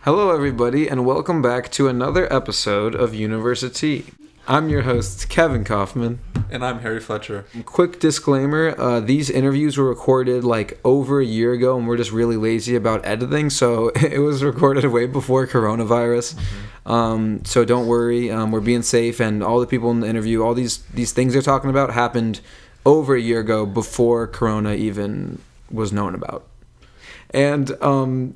Hello, everybody, and welcome back to another episode of Universi-Tea. I'm your host, Kevin Kaufman. And I'm Harry Fletcher. Quick disclaimer, these interviews were recorded like over a year ago, and we're just really lazy about editing, so it was recorded way before coronavirus. So don't worry, we're being safe, and all the people in the interview, all these things they're talking about happened over a year ago before corona even was known about. And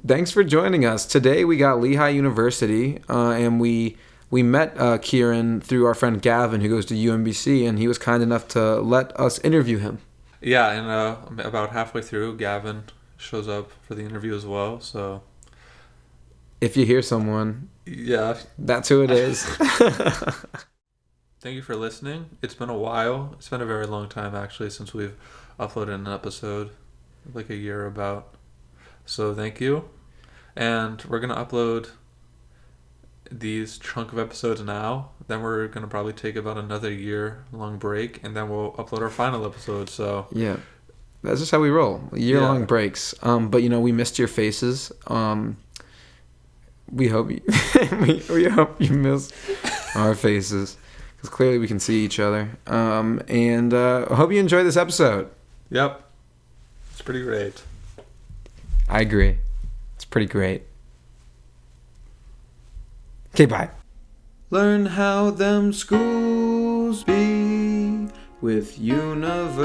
thanks for joining us. Today we got Lehigh University, and we met Kieran through our friend Gavin, who goes to UMBC, and he was kind enough to let us interview him. Yeah, and about halfway through, Gavin shows up for the interview as well, so... If you hear someone, yeah, that's who it is. Thank you for listening. It's been a while. It's been a very long time, actually, since we've uploaded an episode, like a year about. So thank you. And we're going to upload these chunk of episodes now. Then we're going to probably take about another year-long break, and then we'll upload our final episode. So yeah, that's just how we roll. Year-long breaks. But, we missed your faces. We hope you we hope you miss our faces, because clearly we can see each other. And I hope you enjoy this episode. Yep. It's pretty great. I agree. It's pretty great. Okay, bye. Learn how them schools be with Universi-Tea.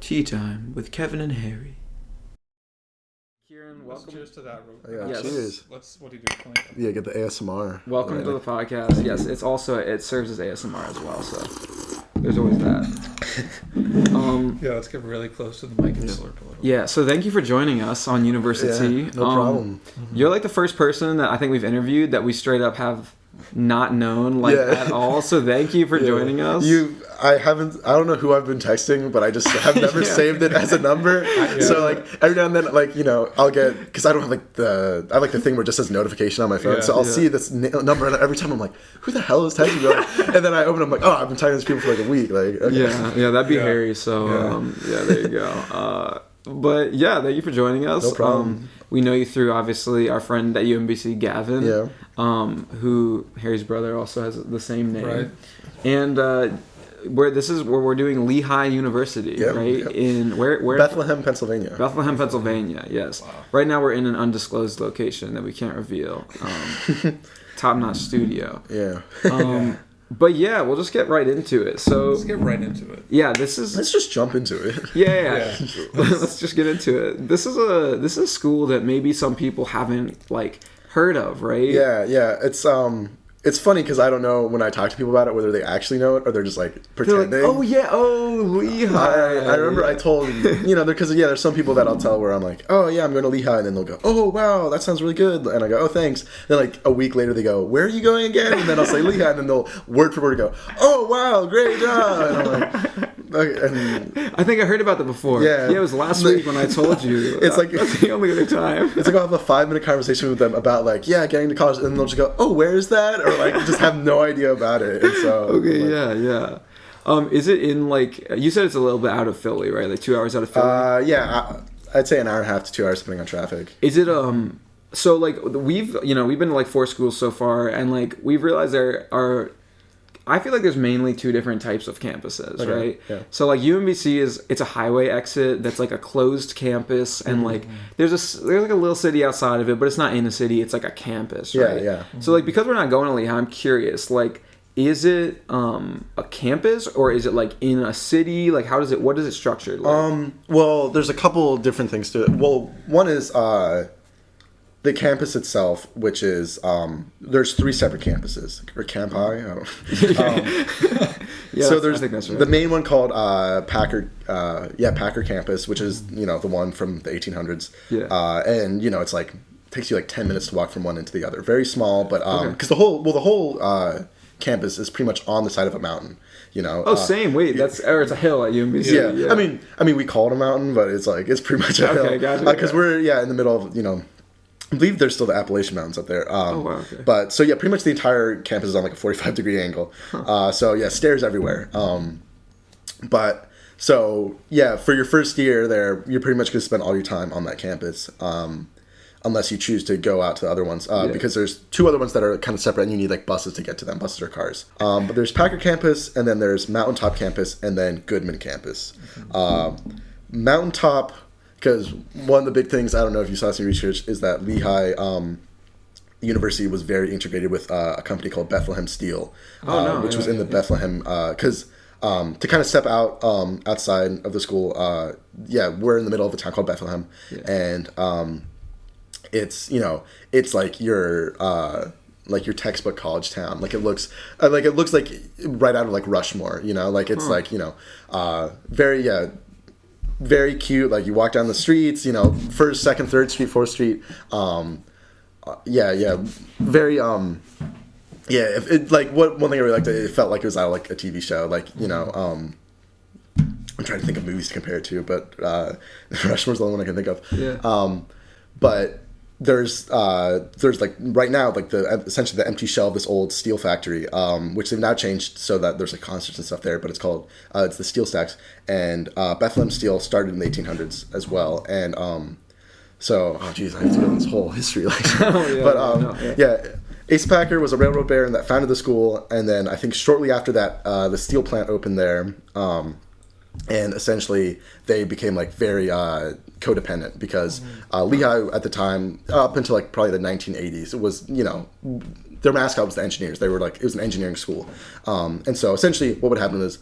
Tea time with Kevin and Harry. Kieran, welcome. Cheers to that. Yeah, yes. Cheers. What do you do? Yeah, get the ASMR. Welcome to the podcast. Yes, it serves as ASMR as well, so there's always that. Yeah, let's get really close to the mic and slurp a little. Yeah, so thank you for joining us on Universi-Tea. Yeah, no problem. You're like the first person that I think we've interviewed that we straight up have not known at all. So thank you for joining us. I don't know who I've been texting, but I just have never saved it as a number. So every now and then, I'll get, because I don't have I have the thing where it just says notification on my phone. So I'll see this number, and every time I'm like, who the hell is texting me? And then I open it, I'm like, oh, I've been talking to these people for a week. Okay. Yeah, that'd be Harry. So there you go. But yeah, thank you for joining us. No problem. We know you through, obviously, our friend at UMBC, Gavin. Yeah. Who Harry's brother also has the same name. Right. And where we're doing Lehigh University, right? Yep. In where? Bethlehem, Pennsylvania. Bethlehem, Pennsylvania. Yes. Wow. Right now we're in an undisclosed location that we can't reveal. Top-notch studio. Yeah. But yeah, we'll just get right into it. So let's get right into it. Yeah, let's just jump into it. Yeah. Let's just get into it. This is a school that maybe some people haven't heard of, right? Yeah. It's funny because I don't know when I talk to people about it whether they actually know it or they're just pretending. They're Lehigh. I remember I told because there's some people that I'll tell where I'm like, oh yeah, I'm going to Lehigh, and then they'll go, oh wow, that sounds really good, and I go, oh thanks. Then a week later they go, where are you going again? And then I'll say Lehigh, and then they'll word for word go, oh wow, great job. And I'm like, okay, I think I heard about that before. Yeah, it was last week when I told you. It's that's the only other time. It's I'll have a 5-minute conversation with them about getting to college, and they'll just go, oh, where is that? Or just have no idea about it. And so okay, yeah. Is it in you said it's a little bit out of Philly, right? 2 hours out of Philly? Yeah, I'd say an hour and a half to 2 hours depending on traffic. Is it so we've been to 4 schools so far, and we've realized there are, I feel like there's mainly 2 different types of campuses, right? Yeah. So UMBC it's a highway exit that's a closed campus, and there's a little city outside of it, but it's not in a city, it's a campus, right? Yeah. So because we're not going to Lehigh, I'm curious, is it a campus, or is it in a city? What is it structured like? Well, there's a couple different things to it. Well, one is the campus itself, which is there's 3 separate campuses, or campi. I don't. So there's the main one called Packer campus, which is the one from the 1800s. Yeah. And it's takes you 10 minutes to walk from one into the other. Very small, but because the whole campus is pretty much on the side of a mountain. Same. Wait, it's a hill at UMBC. Yeah. I mean, we call it a mountain, but it's it's pretty much a hill. Okay, gotcha. Because we're in the middle of I believe there's still the Appalachian Mountains up there. Okay. But so pretty much the entire campus is on a 45-degree angle. Huh. So stairs everywhere. But So yeah, for your first year there, you're pretty much going to spend all your time on that campus, unless you choose to go out to the other ones, because there's 2 other ones that are kind of separate, and you need like buses to get to them, buses or cars. But there's Packer campus, and then there's Mountaintop campus, and then Goodman campus. Mountaintop, because one of the big things, I don't know if you saw some research, is that Lehigh University was very integrated with a company called Bethlehem Steel, which was in the Bethlehem, because to kind of step out outside of the school, we're in the middle of a town called Bethlehem, and it's it's like your textbook college town. Like it looks like right out of like Rushmore. Like it's like very cute. Like you walk down the streets. First, second, third street, fourth street. Very like one thing I really liked, it felt like it was out of like a TV show. Like I'm trying to think of movies to compare it to, but Rushmore's the only one I can think of. Yeah. But there's like right now like essentially the empty shell of this old steel factory, which they've now changed so that there's like concerts and stuff there, but it's called it's the Steel Stacks, and Bethlehem Steel started in the 1800s as well, and so I have to go into this whole history Asa Packer was a railroad baron that founded the school, and then I think shortly after that the steel plant opened there, and essentially they became like very codependent because Lehigh at the time, up until like probably the 1980s, it was their mascot was the engineers. They were like, it was an engineering school, and so essentially what would happen is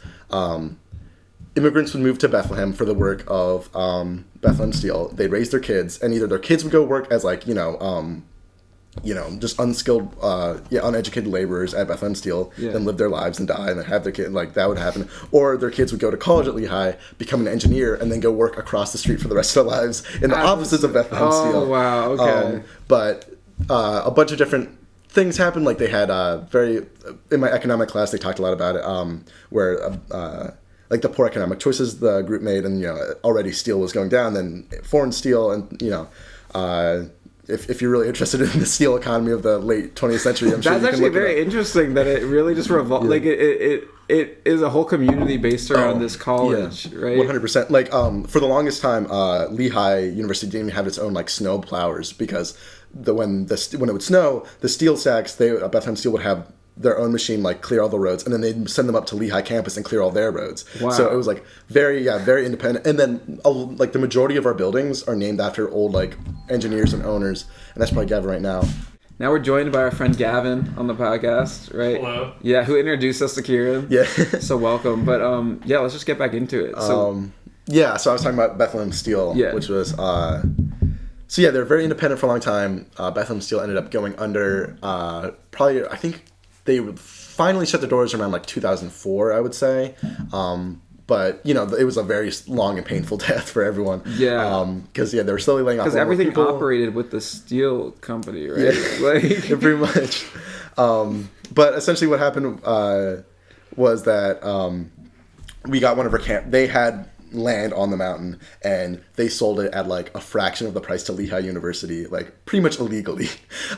immigrants would move to Bethlehem for the work of Bethlehem Steel. They'd raise their kids, and either their kids would go work as like just unskilled, uneducated laborers at Bethlehem Steel, then live their lives and die, and then have their kid, like that would happen. Or their kids would go to college at Lehigh, become an engineer, and then go work across the street for the rest of their lives in the offices of Bethlehem Steel. Oh, wow, okay. But a bunch of different things happened. Like they had in my economic class, they talked a lot about it, where like the poor economic choices the group made, and already steel was going down, then foreign steel, and if you're really interested in the steel economy of the late 20th century, I'm sure that's you can actually look very interesting that it really just revolves. Like it is a whole community based around this college, right? 100%. Like for the longest time, Lehigh University didn't even have its own like snow plowers, because when it would snow, the steel stacks, Bethlehem Steel would have their own machine like clear all the roads, and then they'd send them up to Lehigh campus and clear all their roads. Wow. So it was like very independent. And then like the majority of our buildings are named after old like engineers and owners, and that's probably Gavin right now. Now we're joined by our friend Gavin on the podcast, right? Hello. Yeah, who introduced us to Kieran. Yeah. So welcome. But let's just get back into it. So so I was talking about Bethlehem Steel, which was they're very independent for a long time. Bethlehem Steel ended up going under probably, I think they finally shut the doors around like 2004, I would say. But it was a very long and painful death for everyone. Yeah. Because they were slowly laying off. Because everything operated with the steel company, right? Yeah. Like pretty much. But essentially, what happened was that we got one of our They had land on the mountain, and they sold it at like a fraction of the price to Lehigh University, like pretty much illegally,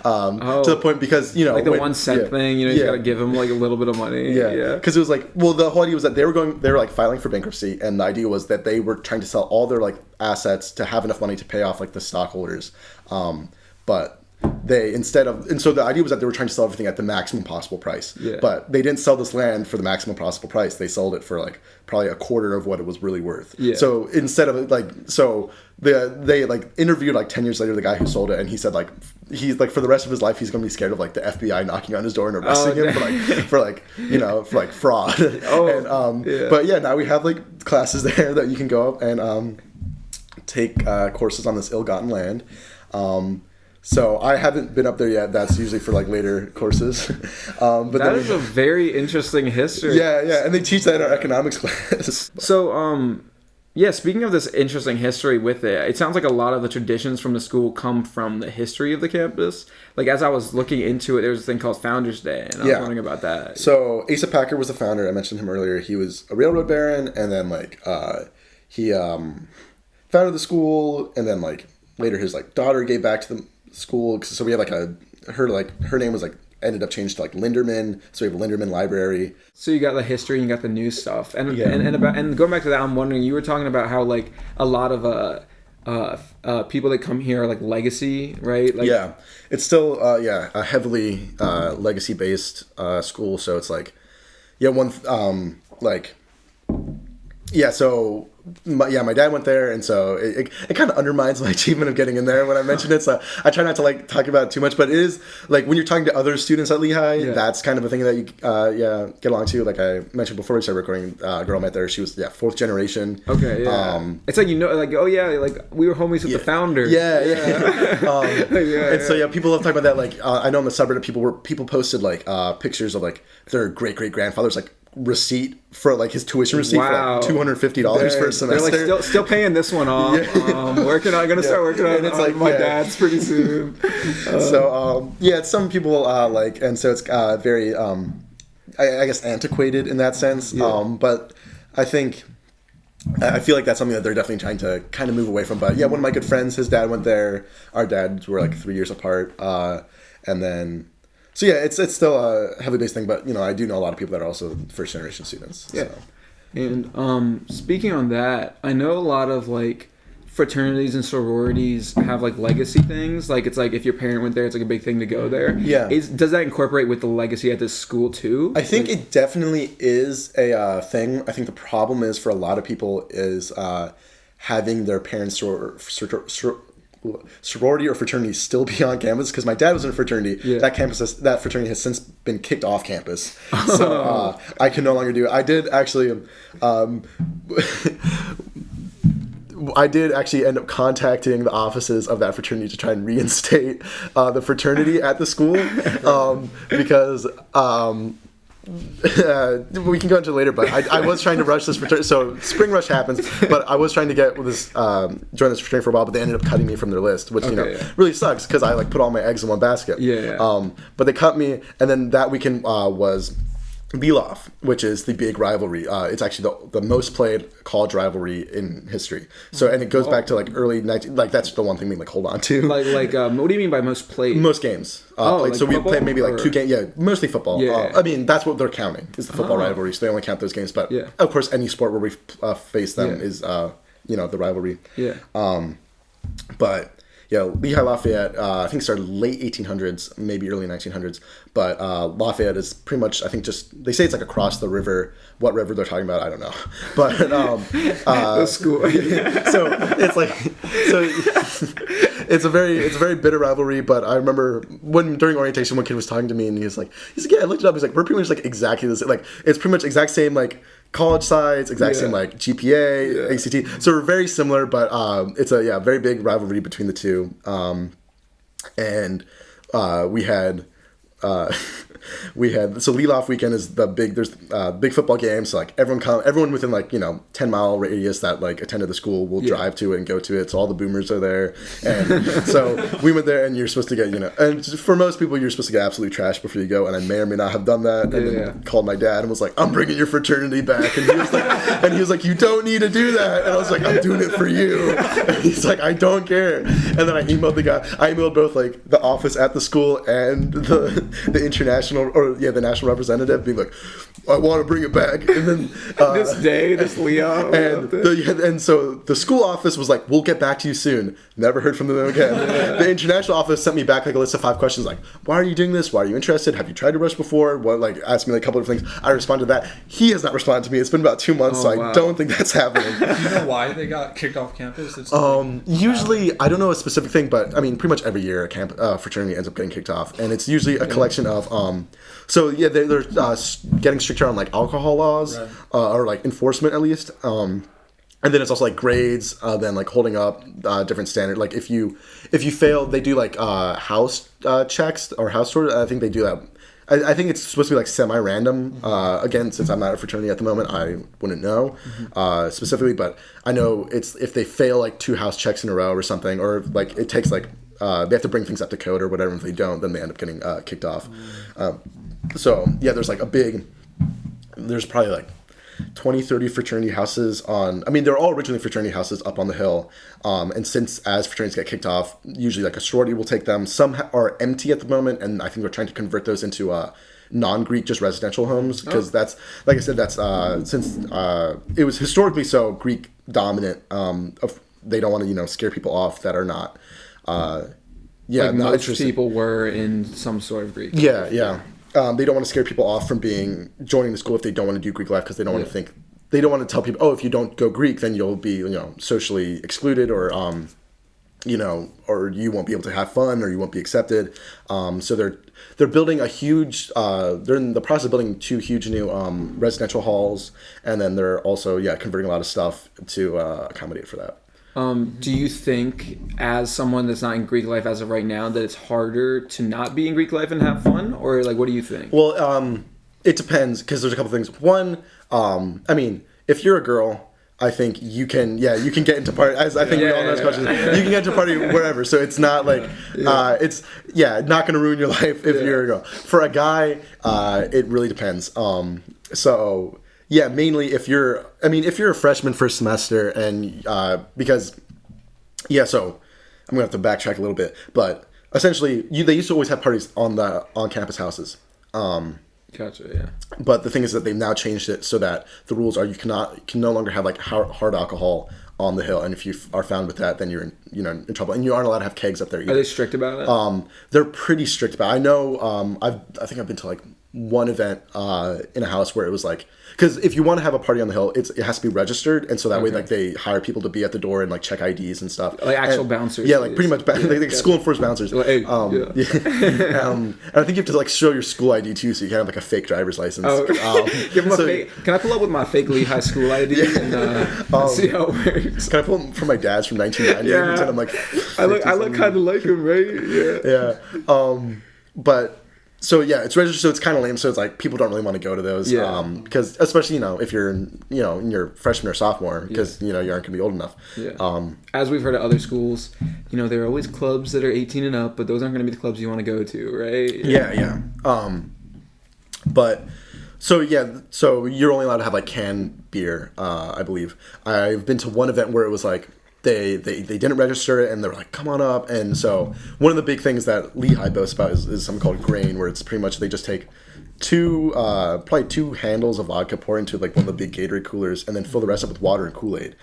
to the point because like the 1 cent thing, you gotta give them like a little bit of money. Because it was like, well, the whole idea was that they were like filing for bankruptcy, and the idea was that they were trying to sell all their like assets to have enough money to pay off like the stockholders, but so the idea was that they were trying to sell everything at the maximum possible price. Yeah. But they didn't sell this land for the maximum possible price. They sold it for like probably a quarter of what it was really worth. Yeah. So instead of they like interviewed like 10 years later the guy who sold it, and he said like he's like for the rest of his life he's gonna be scared of like the FBI knocking on his door and arresting him for fraud. But now we have like classes there that you can go up and take courses on this ill-gotten land. So I haven't been up there yet. That's usually for like later courses. But that is a very interesting history. Yeah, and they teach that in our economics class. So, speaking of this interesting history with it sounds like a lot of the traditions from the school come from the history of the campus. Like as I was looking into it, there was a thing called Founders Day, and I was wondering about that. So Asa Packer was the founder. I mentioned him earlier. He was a railroad baron, and then like he founded the school, and then like later his like daughter gave back to the school. So we had like her name was like ended up changed to like Linderman. So we have a Linderman library. So you got the history and you got the new stuff. And going back to that, I'm wondering, you were talking about how like a lot of people that come here are like legacy, right? Like, yeah, it's still a heavily legacy based school. So it's like so my dad went there, and so it kind of undermines my achievement of getting in there when I mention it. So I try not to like talk about it too much, but it is like when you're talking to other students at Lehigh, that's kind of a thing that you get along to. Like I mentioned before we started recording, a girl I met there. She was fourth generation. Okay, yeah. It's like like like we were homies with the founder. And so people love talking about that. Like I know on the subreddit people posted like pictures of like their great grandfather's like receipt for like his tuition receipt for like $250 for a semester. They're like still paying this one off. Start working on it's like my dad's pretty soon. Some people like, and so it's very I guess antiquated in that sense. But I feel like that's something that they're definitely trying to kind of move away from. But one of my good friends, his dad went there. Our dads were like 3 years apart, and then. So it's still a heavily based thing, but I do know a lot of people that are also first generation students. Yeah. So. And speaking on that, I know a lot of like fraternities and sororities have like legacy things. Like it's like if your parent went there, it's like a big thing to go there. Yeah. Does that incorporate with the legacy at this school too? I think it definitely is a thing. I think the problem is for a lot of people is having their parents sorority or fraternity still be on campus, because my dad was in a fraternity. That fraternity has since been kicked off campus, so I can no longer do it. I did actually end up contacting the offices of that fraternity to try and reinstate the fraternity at the school, because we can go into it later, but I was trying to rush this fraternity. So spring rush happens, but I was trying to get this join this fraternity for a while, but they ended up cutting me from their list, which really sucks because I like put all my eggs in one basket. But they cut me, and then that weekend was Beloff, which is the big rivalry. It's actually the most played college rivalry in history. So, and it goes back to like early 19. Like that's the one thing we like hold on to. What do you mean by most played? Most games. Like so we played maybe like 2 games. Yeah, mostly football. I mean that's what they're counting is the football rivalry. So they only count those games. But of course, any sport where we face them is the rivalry. But. Lehigh Lafayette, I think started late 1800s, maybe early 1900s. But Lafayette is pretty much, I think, just they say it's like across the river. What river they're talking about, I don't know. But the school. So it's like it's a very bitter rivalry. But I remember during orientation, one kid was talking to me, and he's like, I looked it up. He's like, we're pretty much like exactly the same. Like it's pretty much exact same like college size, exact same like GPA, ACT. So we're very similar, but it's a very big rivalry between the two. And we had so Leloff weekend is there's big football game, so like everyone within like 10-mile radius that like attended the school will drive to it and go to it, so all the boomers are there. And so we went there, and you're supposed to get and for most people you're supposed to get absolutely trashed before you go, and I may or may not have done that, and then called my dad and was like, I'm bringing your fraternity back, and he was like you don't need to do that, and I was like, I'm doing it for you, and he's like, I don't care. And then I emailed both like the office at the school and the international the national representative, being like, I want to bring it back. And then this Leo, and so the school office was like, we'll get back to you soon. Never heard from them again. The international office sent me back like a list of 5 questions, like, why are you doing this? Why are you interested? Have you tried to rush before? What, like, asked me like a couple of things. I responded to that. He has not responded to me. It's been about 2 months, I don't think that's happening. Do you know why they got kicked off campus? Usually, I don't know a specific thing, but I mean, pretty much every year a fraternity ends up getting kicked off, and it's usually a collection of they're getting stricter on like alcohol laws, or like enforcement at least. And then it's also like grades, then like holding up different standard. Like if you fail, they do like house checks or house tours. I think they do that. I think it's supposed to be like semi-random. Again, since I'm not a fraternity at the moment, I wouldn't know specifically. But I know it's if they fail like 2 house checks in a row or something, or like it takes like they have to bring things up to code or whatever. If they don't, then they end up getting kicked off. So there's like there's probably like 20, 30 fraternity houses they're all originally fraternity houses up on the hill. And since as fraternities get kicked off, usually like a sorority will take them. Some are empty at the moment, and I think they're trying to convert those into non-Greek, just residential homes, because that's, like I said, that's since it was historically so Greek dominant. They don't want to scare people off that are not. Like most people were in some sort of Greek. Yeah. They don't want to scare people off from joining the school if they don't want to do Greek life, because they don't want to think. They don't want to tell people, oh, if you don't go Greek, then you'll be socially excluded, or or you won't be able to have fun, or you won't be accepted. So they're building a huge. They're in the process of building 2 huge new residential halls, and then they're also converting a lot of stuff to accommodate for that. Do you think, as someone that's not in Greek life as of right now, that it's harder to not be in Greek life and have fun, or like, what do you think? Well, it depends, because there's a couple things. One, if you're a girl, I think you can get into party. As I think we all know this question. You can get into party wherever. So it's not like it's not going to ruin your life if you're a girl. For a guy, it really depends. So yeah, mainly if you're a freshman first semester, and because so I'm gonna have to backtrack a little bit, but essentially they used to always have parties on campus houses. Gotcha. Yeah. But the thing is that they've now changed it so that the rules are you can no longer have like hard alcohol on the hill, and if you are found with that, then you're in trouble, and you aren't allowed to have kegs up there either. Are they strict about it? They're pretty strict about it. I know. I think I've been to like one event in a house where it was like, because if you want to have a party on the hill, it has to be registered, and so that way like they hire people to be at the door and like check IDs and stuff, like actual bouncers. Yeah, like pretty much like school enforced bouncers. And I think you have to like show your school ID too, so you can have like a fake driver's license. Give them a fake. Can I pull up with my fake Lehigh school ID and see how it works? Can I pull them from my dad's from 1990? Yeah. Pretend I'm like, I look kind of like him, right? Yeah. But. So yeah, it's registered, so it's kind of lame. So it's like people don't really want to go to those, because especially if you're in your freshman or sophomore, because you aren't gonna be old enough. Yeah. As we've heard at other schools, there are always clubs that are 18 and up, but those aren't gonna be the clubs you want to go to, right? Yeah. But so you're only allowed to have like canned beer, I believe. I've been to one event where it was like. They didn't register it, and they were like, come on up. And so one of the big things that Lehigh boasts about is something called grain, where it's pretty much they just take probably two handles of vodka, pour into like one of the big Gatorade coolers, and then fill the rest up with water and Kool-Aid.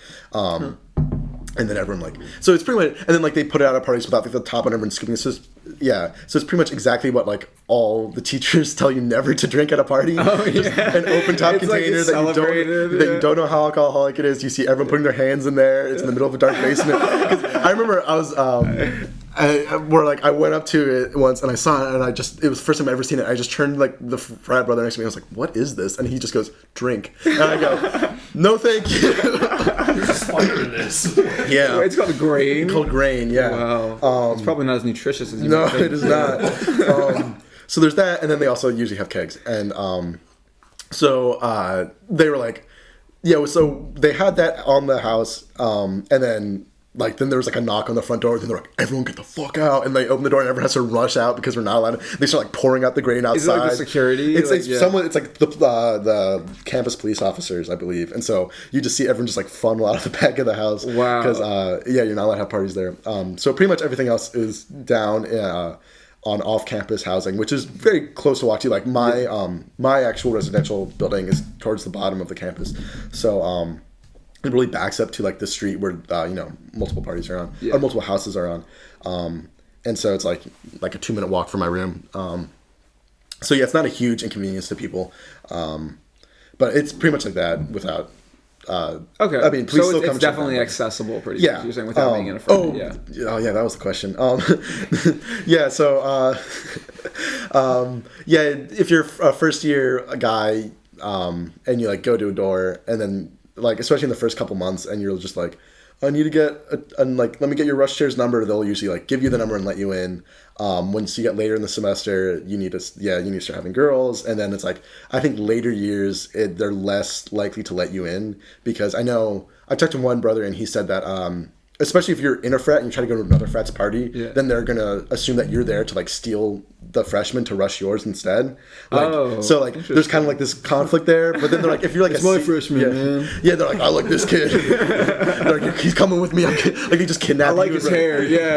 And then everyone so it's pretty much, and then like they put it out at parties without like the top on everyone scooping. So it's pretty much exactly what like all the teachers tell you never to drink at a party. Just an open top container that you don't know how alcoholic it is. You see everyone putting their hands in there. It's in the middle of a dark basement. Because I remember I was I went up to it once and I saw it, and it was the first time I ever seen it. I just turned like the frat brother next to me. I was like, "What is this?" And he just goes, "Drink." And I go, "No, thank you." You're just smarter than this. Yeah, it's called grain. Yeah. Wow. It's probably not as nutritious as you. No, it is not. So there's that, and then they also usually have kegs, and so they were like, so they had that on the house, and then. Then there was like a knock on the front door, and they're like, everyone get the fuck out, and they open the door and everyone has to rush out because we're not allowed to. They start like pouring out the grain outside. Is it like the security? It's it's like the campus police officers, I believe, and so you just see everyone just like funnel out of the back of the house. Wow. Because you're not allowed to have parties there. So pretty much everything else is down on off-campus housing, which is very close to walk to. Like my actual residential building is towards the bottom of the campus, so it really backs up to like the street where multiple parties are on, or multiple houses are on, and so it's like a 2-minute walk from my room. So it's not a huge inconvenience to people, but it's pretty much like that without. Okay. I mean, please so still come it's definitely accessible, pretty much. You're saying without being in a front. That was the question. If you're a first year guy, and you like go to a door, and then. Like, especially in the first couple months, and you're just like, I need to get, let me get your rush chair's number. They'll usually, like, give you the number and let you in. Once you get later in the semester, you need to start having girls. And then it's like, I think later years, they're less likely to let you in. Because I talked to one brother, and he said that, especially if you're in a frat and you try to go to another frat's party, then they're going to assume that you're there to, like, steal the freshmen to rush yours instead. So like there's kind of like this conflict there, but then they're like, if you're like it's my freshman, man. Yeah, they're like, I like this kid. They're like, he's coming with me. Like he just kidnapped. I like his hair. Yeah.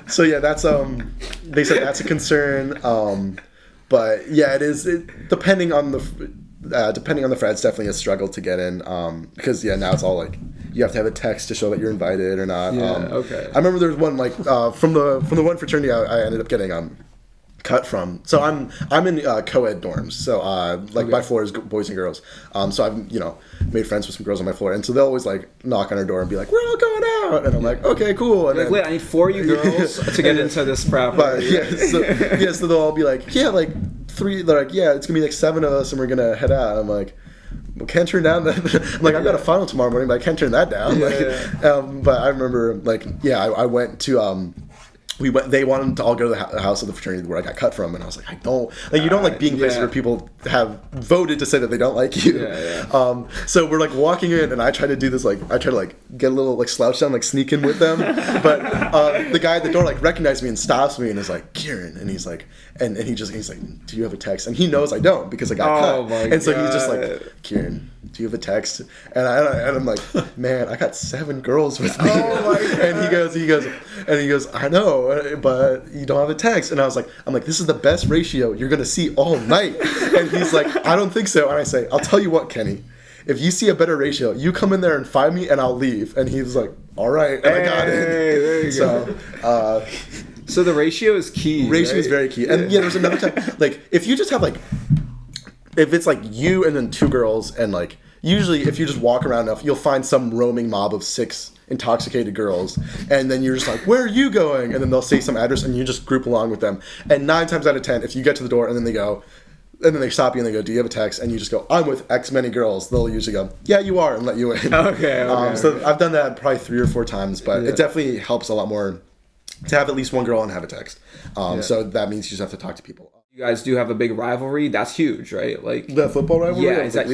So yeah, that's they said that's a concern. But yeah, it is depending on the frat, it's definitely a struggle to get in. Because now it's all like you have to have a text to show that you're invited or not. Yeah. Okay. I remember there was one like from the one fraternity I ended up getting cut from. So I'm in co-ed dorms. So my floor is boys and girls. So I've made friends with some girls on my floor, and so they'll always like knock on our door and be like, "We're all going out," and I'm like, "Okay, cool." And like, wait, I need 4 of you girls to get into this frat. But so they'll all be like, "Yeah, like 3." They're like, "Yeah, it's gonna be like 7 of us, and we're gonna head out." And I'm like, well, can't turn down that. I'm like, I've got a final tomorrow morning, but I can't turn that down. But I remember I went to they wanted to all go to the house of the fraternity where I got cut from, and I was like, I don't like you don't like being places where people have voted to say that they don't like you. So we're like walking in, and I try to do this get a little like slouch down, like sneak in with them, but the guy at the door like recognized me and stops me and is like, Kieran, and he's like, and he's like, do you have a text? And he knows I don't because I got cut, and so he's just like, Kieran, do you have a text? And I'm like, man, I got 7 girls with me. Oh my God. And he goes, I know, but you don't have a text. And I'm like, this is the best ratio you're gonna see all night. And he's like, I don't think so. And I say, I'll tell you what, Kenny, if you see a better ratio, you come in there and find me, and I'll leave. And he was like, all right, and I got it. There you go. So the ratio is key. Ratio is very key. And there's another time, like if you just have if it's like you and then 2 girls, and like usually if you just walk around enough, you'll find some roaming mob of 6 intoxicated girls, and then you're just like, where are you going? And then they'll say some address, and you just group along with them. And 9 times out of 10, if you get to the door and then they stop you and they go, do you have a text? And you just go, I'm with X many girls. They'll usually go, yeah, you are, and let you in. Okay. So I've done that probably 3 or 4 times, but it definitely helps a lot more to have at least one girl and have a text. So that means you just have to talk to people. You guys do have a big rivalry. That's huge, right? Like the football rivalry. Yeah, is that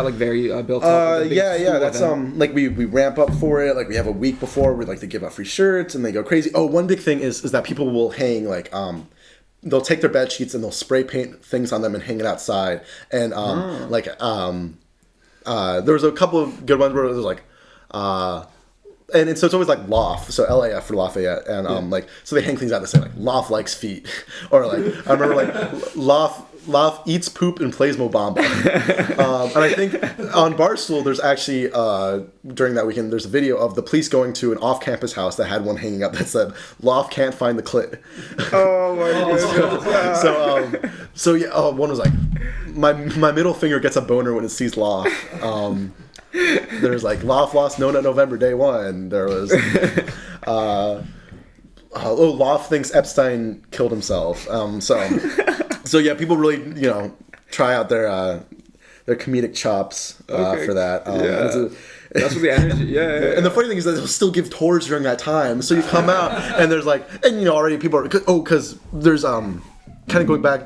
like very built up? Yeah. That's like we ramp up for it. Like we have a week before. We like to give out free shirts, and they go crazy. Oh, one big thing is that people will hang like they'll take their bed sheets and they'll spray paint things on them and hang it outside. And there was a couple of good ones where it was like. And so it's always like LAF, so LAF for Lafayette, and so they hang things out that say like LAF likes feet, or like I remember like LAF eats poop and plays Mobamba, and I think on Barstool there's actually during that weekend there's a video of the police going to an off-campus house that had one hanging up that said LAF can't find the clit. Oh my goodness! One was like my middle finger gets a boner when it sees LAF. There's like LAF lost no nut November day 1. There was LAF thinks Epstein killed himself. So yeah, people really try out their comedic chops for that. That's what the energy. Yeah. And the funny thing is that they'll still give tours during that time. So you come out and there's like, and already people are because there's kind of going back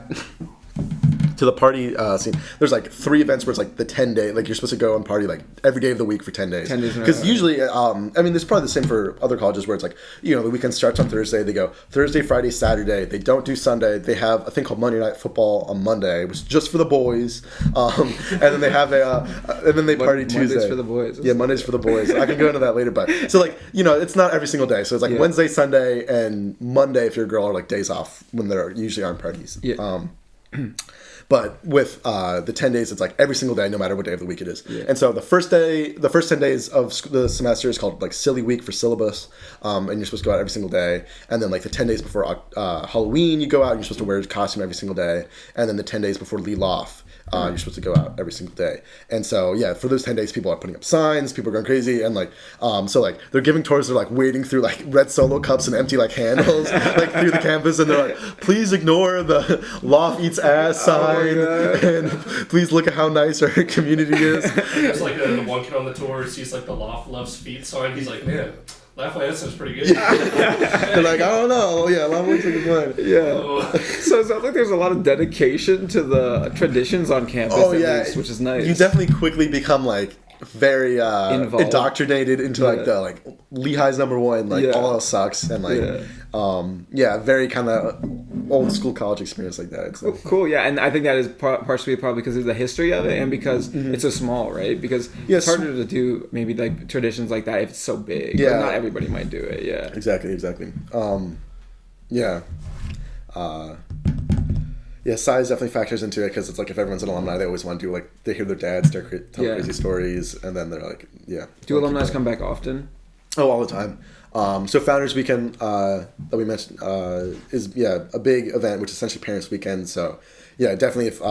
to the party scene. There's like 3 events where it's like the 10-day, like you're supposed to go and party like every day of the week for 10 days. 10 days. Because usually, I mean, it's probably the same for other colleges where it's like, the weekend starts on Thursday. They go Thursday, Friday, Saturday. They don't do Sunday. They have a thing called Monday Night Football on Monday, which is just for the boys. And then they have and then they party Tuesday. Mondays for the boys. Yeah, Mondays for the boys. I can go into that later, but so like, it's not every single day. So it's like Wednesday, Sunday, and Monday if you're a girl are like days off when there usually aren't parties. Yeah. But with the 10 days, it's like every single day, no matter what day of the week it is. Yeah. And so the first 10 days of the semester is called like Silly Week for syllabus. And you're supposed to go out every single day. And then like the 10 days before Halloween, you go out and you're supposed to wear a costume every single day. And then the 10 days before Lehigh, you're supposed to go out every single day. And so, for those 10 days, people are putting up signs, people are going crazy. And like, so like they're giving tours, they're like wading through like red Solo cups and empty like handles like through the campus. And they're like, please ignore the Loft eats ass sign. And please look at how nice our community is. There's like the one kid on the tour sees like the Loft loves feet sign. He's like, man, Lafayette sounds pretty good. They're like, I don't know. Yeah, Lafayette looks like a fun. Yeah. So it sounds like there's a lot of dedication to the traditions on campus, at least, which is nice. You definitely quickly become like, very indoctrinated into like the like Lehigh's number one, like all else sucks, and like very kind of old school college experience like that. So. Cool, yeah, and I think that is partially probably because of the history of it and because it's so small, right? Because it's harder to do maybe like traditions like that if it's so big. Yeah, not everybody might do it. Yeah, exactly. Size definitely factors into it because it's like if everyone's an alumni, they always want to do like they hear their dads tell crazy stories, and then they're like, Do alumni come back often? Oh, all the time. So Founders Weekend that we mentioned is a big event, which is essentially Parents Weekend. So definitely if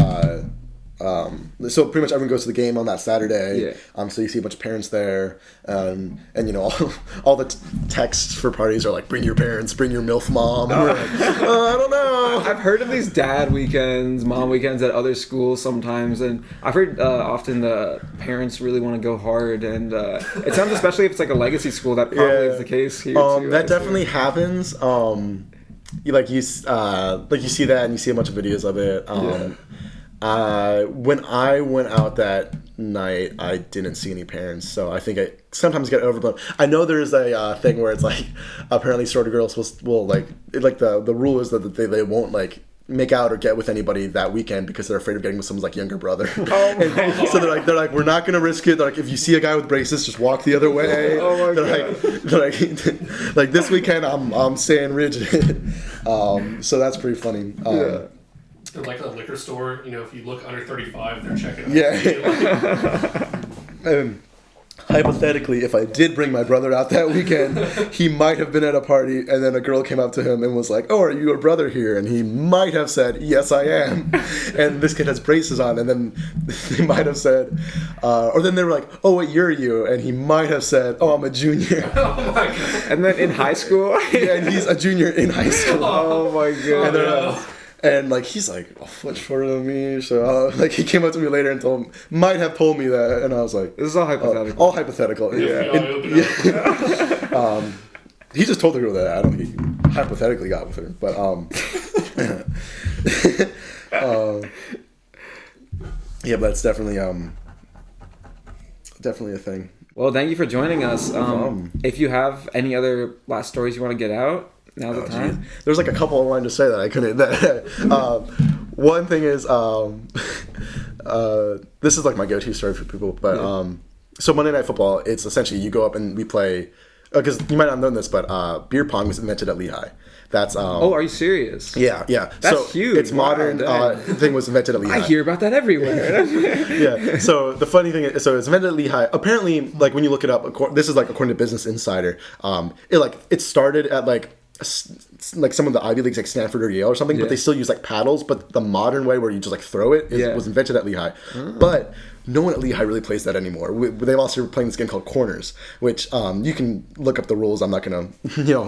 so pretty much everyone goes to the game on that Saturday. So you see a bunch of parents there, and all the texts for parties are like, bring your parents, bring your MILF mom. And we're like, I don't know. I've heard of these dad weekends, mom weekends at other schools sometimes, and I've heard often the parents really want to go hard, and it sounds, especially if it's like a legacy school, that probably is the case here too. That definitely happens. You see that, and you see a bunch of videos of it. When I went out that night, I didn't see any parents, so I think I sometimes get overblown. I know there's a thing where it's like apparently sorority girls will like the rule is that they won't like make out or get with anybody that weekend because they're afraid of getting with someone's like younger brother. So they're like we're not gonna risk it. They're like, if you see a guy with braces, just walk the other way. They're like this weekend I'm staying rigid. So that's pretty funny. And like a liquor store, if you look under 35, they're checking out. Yeah. Hypothetically, if I did bring my brother out that weekend, he might have been at a party, and then a girl came up to him and was like, "Oh, are you a brother here?" And he might have said, "Yes, I am." And this kid has braces on, and then they might have said, or then they were like, "Oh, what year are you?" And he might have said, "Oh, I'm a junior." Oh my god! And then in high school, and he's a junior in high school. Oh my god! And like he's like a foot shorter than me, so like he came up to me later and might have told me that, and I was like, "This is all hypothetical." All hypothetical. He just told the girl that I don't think he hypothetically got with her, but but it's definitely a thing. Well, thank you for joining us. If you have any other last stories you want to get out. Now's the time. Geez. There's like a couple I wanted to say that I couldn't. One thing is, this is like my go-to story for people. But so Monday Night Football, it's essentially you go up and we play. Because you might not know this, but beer pong was invented at Lehigh. That's are you serious? Yeah. That's huge. It's modern thing was invented at Lehigh. I hear about that everywhere. Yeah. So the funny thing is, so it's invented at Lehigh. Apparently, like when you look it up, this is like according to Business Insider. It started at like some of the Ivy Leagues like Stanford or Yale or something, but they still use like paddles. But the modern way where you just like throw it was invented at Lehigh. But no one at Lehigh really plays that anymore. They've also playing this game called Corners, which you can look up the rules. I'm not gonna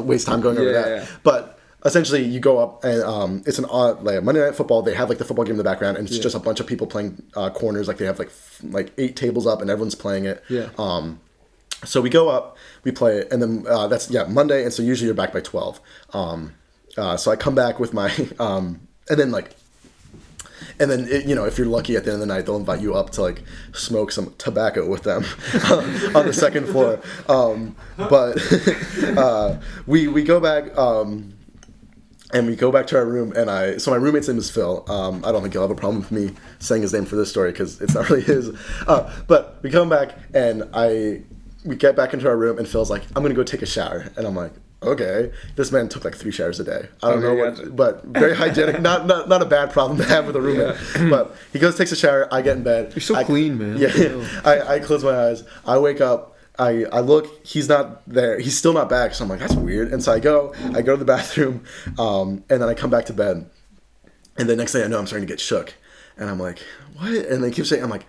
waste time going over that. Yeah. But essentially, you go up and it's an odd like Monday Night Football. They have like the football game in the background, and it's just a bunch of people playing corners. Like they have like 8 tables up, and everyone's playing it. Yeah. So we go up, we play it, and then that's Monday, and so usually you're back by 12. So I come back with my and then if you're lucky at the end of the night, they'll invite you up to like smoke some tobacco with them on the second floor. But we go back. And we go back to our room, and so my roommate's name is Phil. I don't think you'll have a problem with me saying his name for this story because it's not really his. But we come back, and we get back into our room, and Phil's like, "I'm gonna go take a shower," and I'm like, "Okay." This man took like 3 showers a day. I don't know what, but very hygienic. Not a bad problem to have with a roommate. But he goes, takes a shower. I get in bed. You're so clean, man. Yeah. I close my eyes. I wake up. I look, he's not there. He's still not back. So I'm like, that's weird. And so I go to the bathroom, and then I come back to bed. And the next thing I know, I'm starting to get shook. And I'm like, what? And they keep saying, I'm like,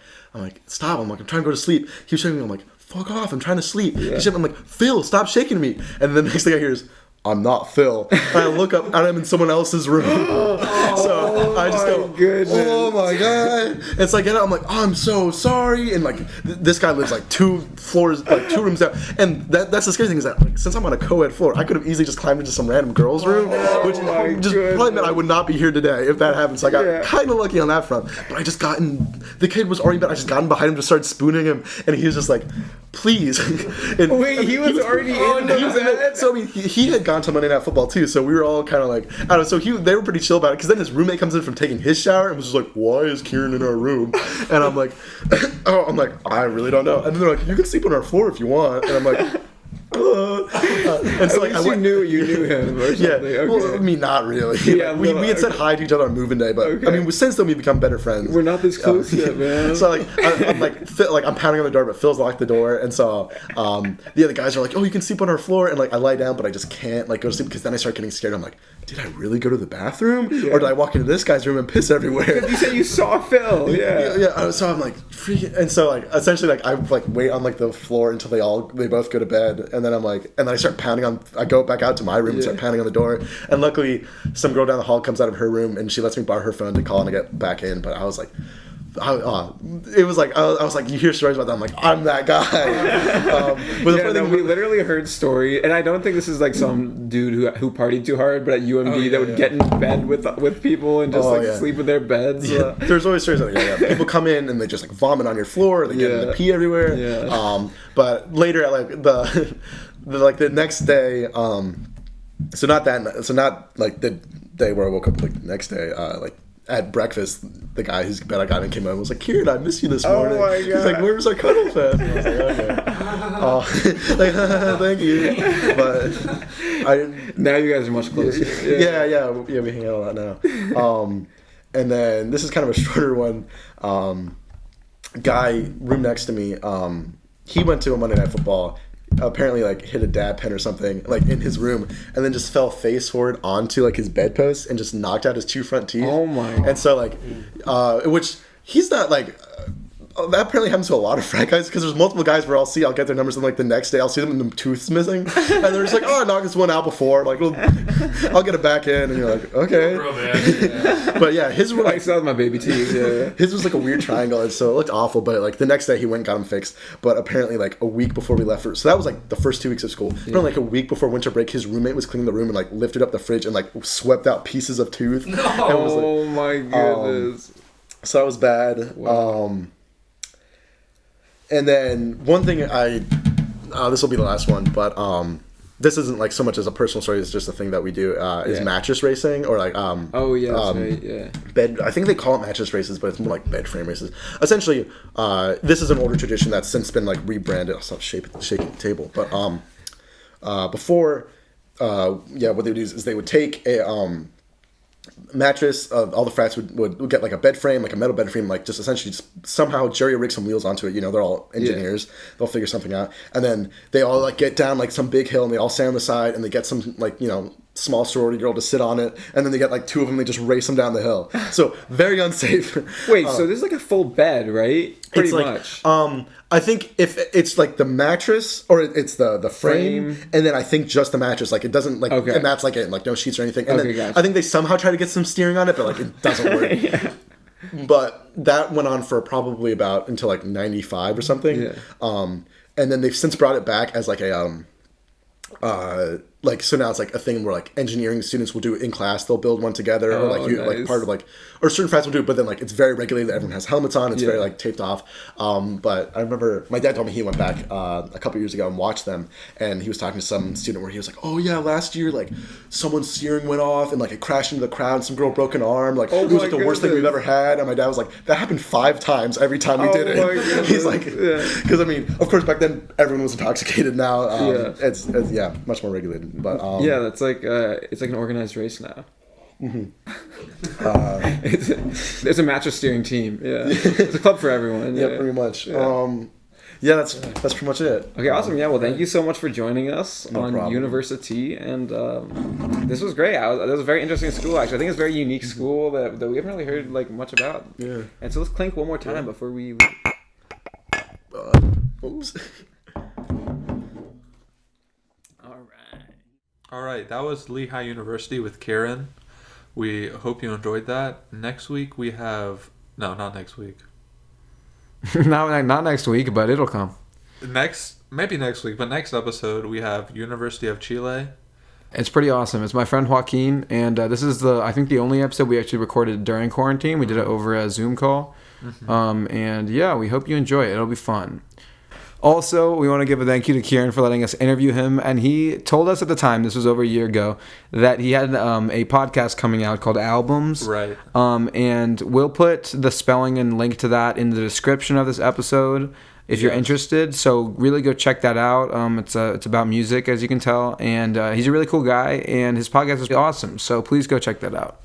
stop. I'm trying to go to sleep. He keeps shaking me. I'm like, fuck off. I'm trying to sleep. Yeah. I'm like, Phil, stop shaking me. And then the next thing I hear is, I'm not Phil. And I look up and I'm in someone else's room. So I just go, goodness. oh my god! It's like, and I'm like, I'm so sorry. And like, this guy lives like 2 floors, like 2 rooms down. And that's the scary thing is that like, since I'm on a co-ed floor, I could have easily just climbed into some random girl's room, which just probably meant I would not be here today if that happened. So I got kind of lucky on that front. But I just got in. The kid was already in bed. I just got in behind him, just started spooning him, and he was just like, please. And wait, he was already in bed? So I mean, he had gone to Monday Night Football too, so we were all kind of like, I don't know. So they were pretty chill about it, because then his roommate comes in from taking his shower and was just like, why is Kieran in our room? And I'm like, I really don't know. And then they're like, you can sleep on our floor if you want. And I'm like, and so like, you knew him or something. Yeah, okay. well, I mean, not really. Yeah, like, we had said hi to each other on moving day, but I mean, since then we've become better friends. We're not this close yet, man. So like, I'm pounding on the door, but Phil's locked the door, and so the other guys are like, oh, you can sleep on our floor, and like I lie down, but I just can't like go to sleep, because then I start getting scared. I'm like, did I really go to the bathroom, or did I walk into this guy's room and piss everywhere? Because you said you saw Phil. Yeah. So I'm like freaking, and so like essentially like I like wait on like the floor until they both go to bed, and then I start pounding on. I go back out to my room and start pounding on the door, and luckily some girl down the hall comes out of her room and she lets me borrow her phone to call and I get back in. But I was like, it was like I was like, you hear stories about that. I'm like, I'm that guy. We literally heard story, and I don't think this is like some dude who partied too hard, but at UMD that would get in bed with people and just sleep in their beds. Yeah. There's always stories like that. People come in and they just like vomit on your floor, they get in the pee everywhere. Yeah. But later at like the next day, so not like the day where I woke up like the next day, like at breakfast, the guy whose bed I got in came out and was like, Kieran, I missed you this morning. Oh my God. He's like, where's our cuddle fest? And I was like, okay. Like, thank you. But now you guys are much closer. Yeah, we hang out a lot now. And then this is kind of a shorter one. Guy, room next to me, he went to a Monday Night Football, apparently like hit a dab pen or something like in his room, and then just fell face forward onto like his bedpost and just knocked out his 2 front teeth. Oh my God. And so like which he's not like that apparently happens to a lot of frat guys, because there's multiple guys where I'll get their numbers, and like the next day I'll see them and the tooth's missing, and they're just like, oh, I knocked this one out before, like, well, I'll get it back in, and you're like, okay. But yeah, his was like, still my baby teeth. Yeah. His was like a weird triangle, and so it looked awful. But like the next day he went and got him fixed. But apparently like a week before we left, so that was like the first 2 weeks of school. But like a week before winter break, his roommate was cleaning the room and like lifted up the fridge and like swept out pieces of tooth. No. And was, like, oh my goodness. So that was bad. Wow. And then one thing this will be the last one, but this isn't like so much as a personal story, it's just a thing that we do, is mattress racing, or like bed. I think they call it mattress races, but it's more like bed frame races. Essentially, this is an older tradition that's since been like rebranded. I'll stop shaking the table, but before, what they would do is they would take a mattress. All the frats would get like a bed frame, like a metal bed frame, like just essentially just somehow jerry rig some wheels onto it. You know, they're all engineers. Yeah. They'll figure something out, and then they all like get down like some big hill, and they all stand on the side, and they get some like, you know, small sorority girl to sit on it, and then they get like 2 of them. They just race them down the hill. So very unsafe. Wait, so this is like a full bed, right? Pretty much. I think if it's like the mattress, or it's the frame, and then I think just the mattress, like it doesn't like, and that's like it, like no sheets or anything. And then gotcha. I think they somehow try to get some steering on it, but like it doesn't work. Yeah. But that went on for probably about until like 95 or something. Yeah. And then they've since brought it back as like a like, so now it's like a thing where like engineering students will do it in class. They'll build one together, or like like part of like, or certain frats will do it, but then like it's very regulated. Everyone has helmets on. It's very like taped off. But I remember my dad told me he went back a couple years ago and watched them, and he was talking to some student where he was like, oh yeah, last year like someone's steering went off and like it crashed into the crowd and some girl broke an arm. Like it was like the worst thing we've ever had. And my dad was like, that happened 5 times every time we did it. He's like, because I mean, of course back then everyone was intoxicated. Now it's much more regulated. But that's like it's like an organized race now. Mm-hmm. There's a mattress steering team. Yeah, it's a club for everyone. Yeah, pretty much. Yeah. That's pretty much it. Okay, awesome. Yeah, well, thank you so much for joining us on Universi-Tea, and this was great. That was a very interesting school. Actually, I think it's a very unique school that we haven't really heard like much about. Yeah. And so let's clink one more time before we. Oops. All right, that was Lehigh University with Kieran. We hope you enjoyed that. Next week we have... No, not next week. Not next week, but it'll come. Maybe next week, but next episode we have University of Chile. It's pretty awesome. It's my friend Joaquin, and this is I think the only episode we actually recorded during quarantine. We did it over a Zoom call. And yeah, we hope you enjoy it. It'll be fun. Also, we want to give a thank you to Kieran for letting us interview him. And he told us at the time, this was over a year ago, that he had a podcast coming out called Albums. Right. And we'll put the spelling and link to that in the description of this episode if you're interested. So really go check that out. It's about music, as you can tell. And he's a really cool guy, and his podcast is awesome. So please go check that out.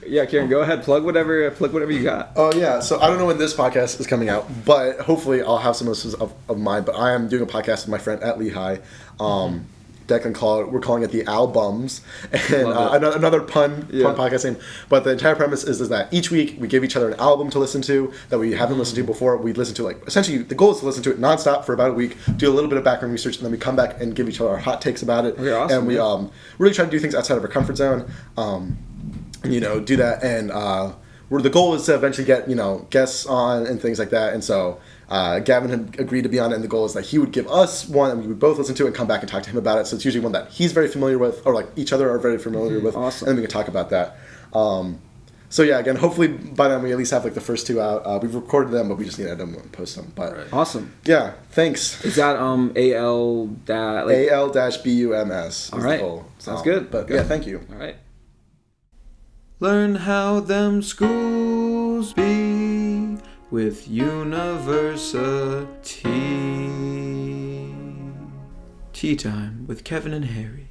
Yeah, Kieran, go ahead. Plug whatever you got. Oh, yeah. So I don't know when this podcast is coming out, but hopefully I'll have some of mine. But I am doing a podcast with my friend at Lehigh. Declan we're calling it the Albums. And another pun podcast name. But the entire premise is that each week we give each other an album to listen to that we haven't listened to before. We listen to, like, essentially the goal is to listen to it nonstop for about a week, do a little bit of background research, and then we come back and give each other our hot takes about it. Okay, awesome, and we really try to do things outside of our comfort zone. Do that, and the goal is to eventually get guests on and things like that. And so Gavin had agreed to be on it, and the goal is that he would give us one, and we would both listen to it and come back and talk to him about it. So it's usually one that he's very familiar with, or like each other are very familiar with. Awesome. And then we can talk about that. So yeah, again, hopefully by then we at least have like the first two out. We've recorded them, but we just need to edit them and post them. But Awesome. Yeah, thanks. Is that AL-BUMS? All right. Sounds good. But yeah, thank you. All right. Learn how them schools be with Universi-Tea. Tea time with Kevin and Harry.